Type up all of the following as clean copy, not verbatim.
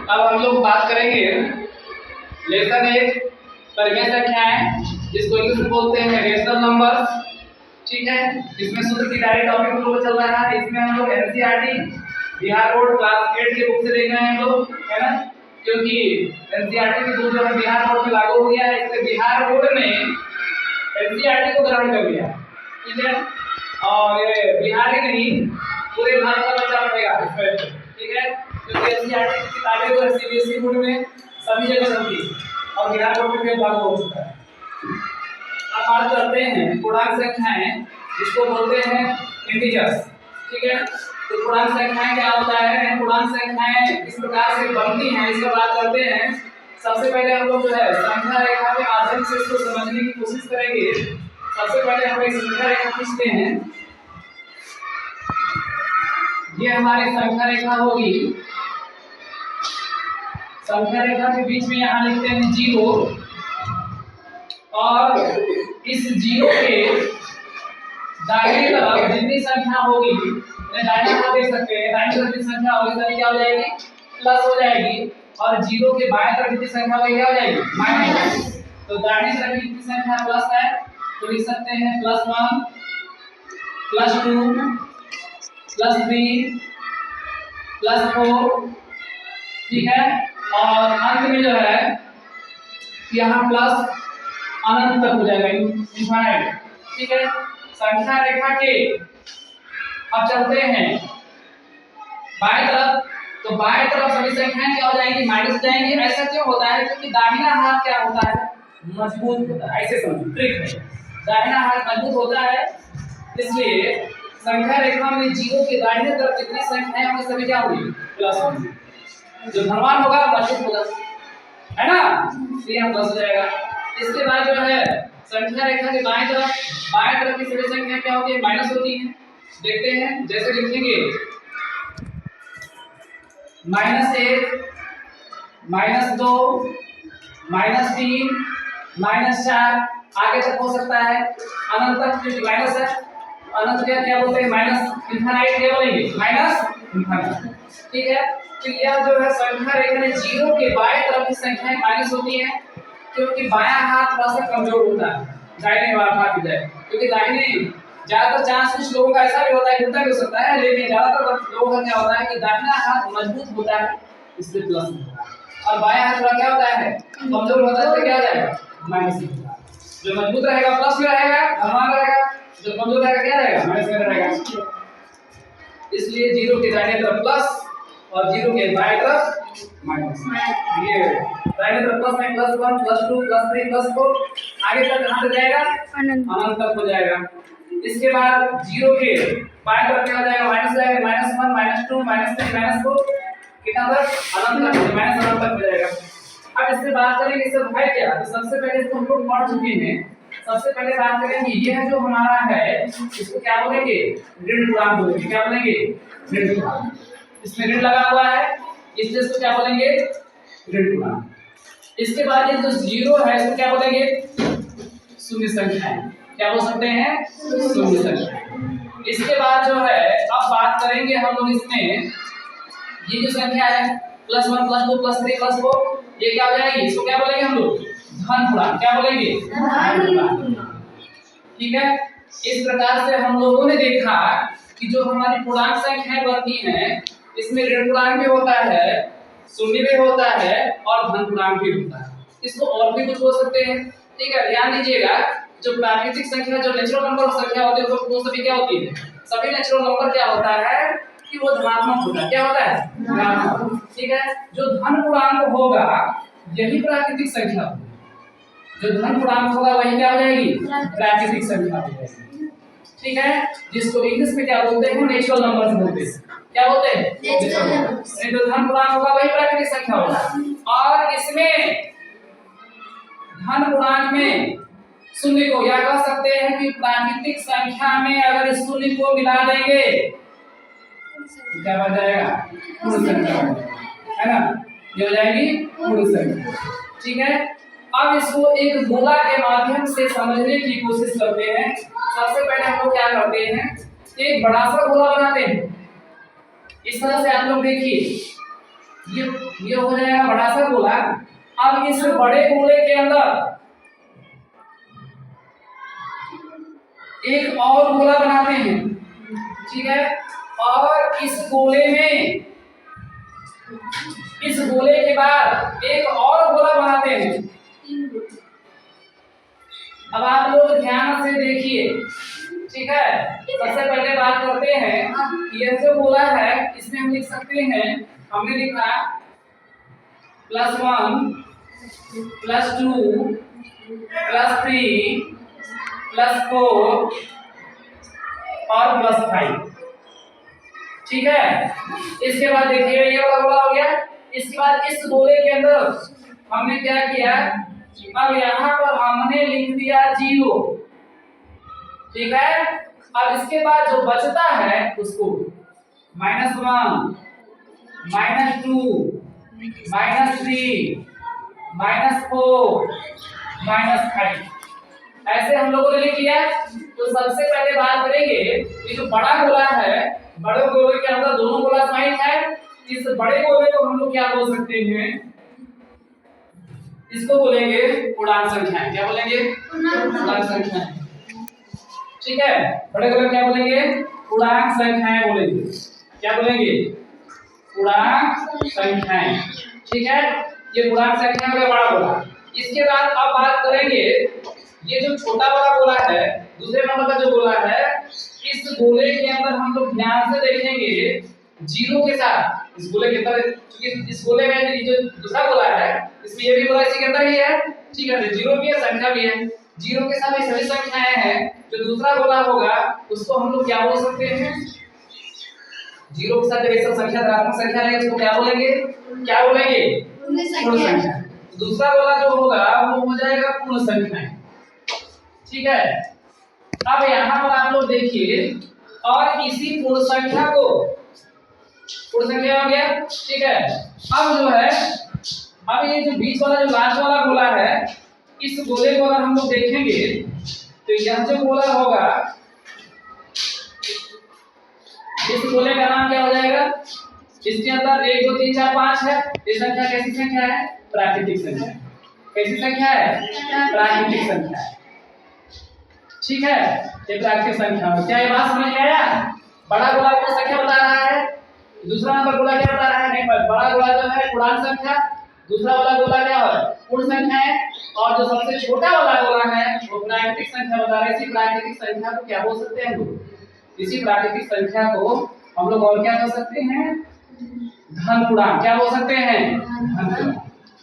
अब हम लोग बात करेंगे लेसन 1 परिमेय संख्याएं, जिसको इंग्लिश में बोलते हैं रेशनल नंबर्स। ठीक है, इसमें सूत्र की डायरेक्ट टॉपिक हम लोग चल रहा है। इसमें हम लोग एनसीईआरटी बिहार बोर्ड क्लास 8 के बुक से देख रहे हैं हम लोग, है ना, क्योंकि एनसीईआरटी की बुक जो है बिहार बोर्ड में लागू हो गया है, इसलिए बिहार बोर्ड ने एनसीईआरटी को ग्रहण कर लिया। ठीक है, और ये बिहार ही नहीं पूरे भारत का बच्चा पढ़ेगा इसमें। ठीक है, क्योंकि एनसीईआरटी की किताबें जो है सीबीएसई बोर्ड में सभी जगह चलती है और बिहार बोर्ड में लागू हो चुका है। अब बात करते हैं पूर्णांक संख्याएं, जिसको बोलते हैं इंटीजर्स। ठीक है, तो पूर्णांक संख्याएं क्या होता है, पूर्णांक संख्याएं किस प्रकार से बनती हैं, इसकी बात करते हैं। सबसे पहले हम लोग जो है संख्या रेखा के माध्यम से इसको समझने की कोशिश करेंगे। सबसे पहले हम एक संख्या रेखा खींचते हैं। ये हमारी संख्या रेखा होगी। संख्या रेखा के बीच में यहाँ लिखते हैं 0, और इस 0 के दाहिनी तरफ जितनी संख्या होगी, दाहिनी तरफ देख सकते हैं, दाहिनी तरफ जितनी संख्या होगी सभी क्या हो जाएगी, प्लस हो जाएगी, और 0 के बाएं तरफ जितनी संख्या होगी क्या हो जाएगी, माइनस। तो दाहिनी तरफ जितनी संख्या प्लस है तो लिख सकते हैं +1 +2 +3 +4। ठीक है, और अंत में जो है यहाँ प्लस अनंत तक हो जाएगा, इनफाइनाइट। ठीक है, संख्या रेखा के अब चलते हैं बाएं तरफ। तो बाएं तरफ सभी संख्याएं क्या हो जाएंगी, माइनस जाएंगी। ऐसा क्यों होता है, क्योंकि दाहिना हाथ क्या होता है, मजबूत होता है। ऐसे समझो, ट्रिक है, दाहिना हाथ मजबूत होता है, इसलिए संख्या रेखा में 0 के दाहिने तरफ जितनी संख्याएं होंगी सभी क्या होंगी, प्लस होंगी। जो धनवान होगा मजबूत होगा, है ना, तो यहाँ प्लस हो जाएगा। इसके बाद जो है संख्या रेखा के बाएं तरफ की सभी संख्या क्या होती है, माइनस होती है। देखते हैं, जैसे लिखेंगे -1 -2 -3 -4, आगे तक हो सकता है अनंत तक, क्योंकि माइनस है। अनंत क्या बोलते हैं, माइनस इनफाइनाइट क्या बोलेंगे, माइनस इनफाइनाइट। ठीक है, तो यह जो है संख्या रेखा में 0 के बाएं तरफ की संख्याएं माइनस होती है, क्योंकि बायां हाथ थोड़ा सा कमजोर होता है दाहिने वाला हाथ की जाए, क्योंकि दाहिने ज्यादातर चांस कुछ लोगों का ऐसा भी होता है, उल्टा भी हो सकता है, लेकिन ज्यादातर लोगों का क्या होता है कि दाहिना हाथ मजबूत होता है, इसलिए प्लस होता है, और बायां हाथ थोड़ा क्या होता है, कमजोर होता है, तो क्या हो जाएगा, माइनस होगा। जो मजबूत रहेगा प्लस में रहेगा, धनवान रहेगा, जो कमजोर रहेगा क्या रहेगा, माइनस में रहेगा। इसलिए 0 के दाहिने तरफ प्लस और 0 के बाएं तरफ माइनस। ये दाहिने तरफ प्लस में +1 +2 +3 +4, आगे तक कहां तक जाएगा, अनंत तक हो जाएगा। इसके बाद 0 के बाएं तरफ क्या हो जाएगा, माइनस जाएगा, -1 -2 -3 -4, कितना तक, अनंत तक, माइनस अनंत तक हो जाएगा। अब इससे बात करेंगे सब है क्या, तो सबसे पहले इसको हम लोग पढ़ चुके हैं। सबसे पहले बात करेंगे ये जो हमारा है इसको क्या बोलेंगे, ऋण पूर्णांक बोलेंगे। क्या बोलेंगे, ऋण पूर्णांक। इसमें ऋण लगा हुआ है, इसलिए इसको क्या बोलेंगे, ऋण पूर्णांक। इसके बाद ये जो 0 है इसको क्या बोलेंगे, शून्य संख्या है। क्या बोल सकते हैं, शून्य संख्या। इसके बाद जो है अब बात करेंगे हम लोग इसमें, ये जो संख्या है +1 +2 +3 +4, ये क्या हो जाएगी, इसको क्या बोलेंगे हम लोग, धन पूर्णांक। क्या बोलेंगे, धन पूर्णांक। ठीक है, इस प्रकार से हम लोगों ने देखा कि जो हमारी पूर्णांक संख्याएं बनती हैं इसमें ऋण पूर्णांक भी होता है, शून्य भी होता है और धन पूर्णांक भी होता है। इसको और भी कुछ बोल सकते हैं। ठीक है, ध्यान दीजिएगा, जो प्राकृतिक संख्या, जो नेचुरल नंबर संख्या होती है वो सभी क्या होती है, सभी नेचुरल नंबर क्या होता है कि वो धनात्मक होता है। क्या होता है, धनात्मक। ठीक है, जो धन पूर्णांक होगा यही प्राकृतिक संख्या होगी, जो धन पूर्णांक होगा वही क्या हो जाएगी, प्राकृतिक संख्या हो जाएगी। ठीक है, जिसको इंग्लिश में क्या बोलते हैं, नेचुरल नंबर बोलते हैं। क्या बोलते हैं, नेचुरल नंबर। जो धन पूर्णांक होगा वही प्राकृतिक संख्या होगा। और इसमें धन पूर्णांक में शून्य को या कह सकते हैं कि प्राकृतिक संख्या में अगर इस शून्य को मिला देंगे क्या बन जाएगा, पूर्ण संख्या, है ना, ये हो जाएगी पूर्ण संख्या। ठीक है, अब इसको एक गोला के माध्यम से समझने की कोशिश करते हैं। सबसे पहले हम लोग क्या करते हैं, एक बड़ा सा गोला बनाते हैं। इस तरह से आप लोग देखिए, ये हो जाएगा बड़ा सा गोला। अब इस बड़े गोले के अंदर एक और गोला बनाते हैं, ठीक है। और इस गोले में, इस गोले के बाद एक और गोला बनाते हैं। अब आप लोग ध्यान से देखिए, ठीक है। सबसे पहले बात करते हैं, ये जो गोला है इसमें हम लिख सकते हैं, हमने लिखा +1 +2 +3 +4 और +5, ठीक है। इसके बाद देखिए ये वाला गोला हो गया। इसके बाद इस गोले के अंदर हमने क्या किया, अब यहाँ पर हमने लिख दिया 0, ठीक है। अब इसके बाद जो बचता है उसको -1 -2 -3 -4 -5 ऐसे हम लोगों ने लिख लिया। तो सबसे पहले बात करेंगे, ये जो बड़ा गोला है, बड़े गोले के अंदर दोनों गोला समाहित है। इस बड़े गोले को हम लोग क्या बोल सकते हैं, इसको बोलेंगे पूर्णांक संख्याएं। क्या बोलेंगे? पूर्णांक संख्याएं, ठीक है। बड़े गोले क्या बोलेंगे? पूर्णांक संख्याएं बोलेंगे। क्या बोलेंगे? पूर्णांक संख्याएं, ठीक है। ये पूर्णांक संख्या का बड़ा गोला। इसके बाद अब बात करेंगे, ये जो छोटा वाला गोला है, दूसरे नंबर का जो गोला है, इस गोले के अंदर हम लोग ध्यान से देखेंगे 0 के साथ। इस गोले के अंदर, क्योंकि इस गोले में जो दूसरा गोला है इसमें ये भी गोला इसी के अंदर ही है, ठीक है। 0 भी है, संख्या भी है। 0 के साथ ये सभी संख्याएं हैं। जो दूसरा गोला होगा उसको हम लोग क्या बोल सकते हैं? 0 के साथ जब ये सब संख्या धनात्मक संख्या रहेगी उसको क्या बोलेंगे? क्या बोलेंगे? पूर्ण संख्या। दूसरा गोला जो होगा वो हो जाएगा पूर्ण संख्या, ठीक है। अब यहाँ पर आप लोग देखिए, और इसी पूर्ण संख्या को, पूर्ण संख्या हो गया, ठीक है। अब जो है, अब ये जो बीच वाला जो लास्ट वाला गोला है, इस गोले को अगर हम लोग देखेंगे तो यह जो गोला होगा, इस गोले का नाम क्या हो जाएगा? इसके अंदर 1 2 3 4 5 है। ये संख्या कैसी संख्या है? प्राकृतिक संख्या। कैसी संख्या है? प्राकृतिक संख्या है, ठीक है। ये प्राकृतिक संख्या है। क्या ये बात समझ में आया? बड़ा गोला कौन संख्या बता रहा है, दूसरा नंबर गोला क्या बता रहा है? नहीं, बड़ा गोला जो है पूर्णांक संख्या, दूसरा वाला गोला क्या है? पूर्ण संख्या है। और जो सबसे छोटा वाला गोला है वो प्राकृतिक संख्या बता रहा है। इसी प्राकृतिक संख्या को क्या बोल सकते हैं हम लोग? इसी प्राकृतिक संख्या को हम लोग और क्या बोल सकते हैं? धन पूर्णांक। क्या बोल सकते हैं? धन पूर्णांक।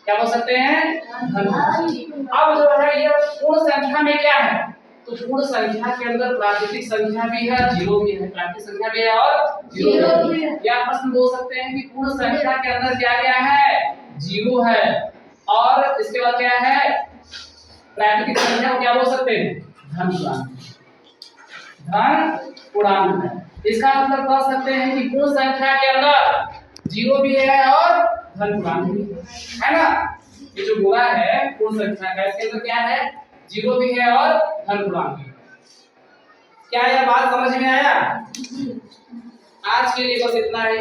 क्या बोल सकते हैं? धन पूर्णांक। अब जो है ये पूर्ण संख्या में क्या है? तो पूर्ण संख्या के अंदर प्राकृतिक संख्या भी है, 0 भी है। प्राकृतिक संख्या भी है और 0 भी है। या प्रश्न बोल सकते हैं कि पूर्ण संख्या के अंदर क्या क्या है? 0 है। और इसके बाद क्या है? प्राकृतिक संख्या को क्या बोल सकते हैं? धन पूर्णांक। धन पूर्णांक है। इसका मतलब कह सकते हैं कि पूर्ण संख्या के अंदर 0 भी है और धन पूर्णांक भी है ना। ये जो गोला है पूर्ण संख्या का, इसके अंदर क्या है? 0 भी है और धन पूर्णांक भी। क्या यह बात समझ में आया? आज के लिए बस इतना ही।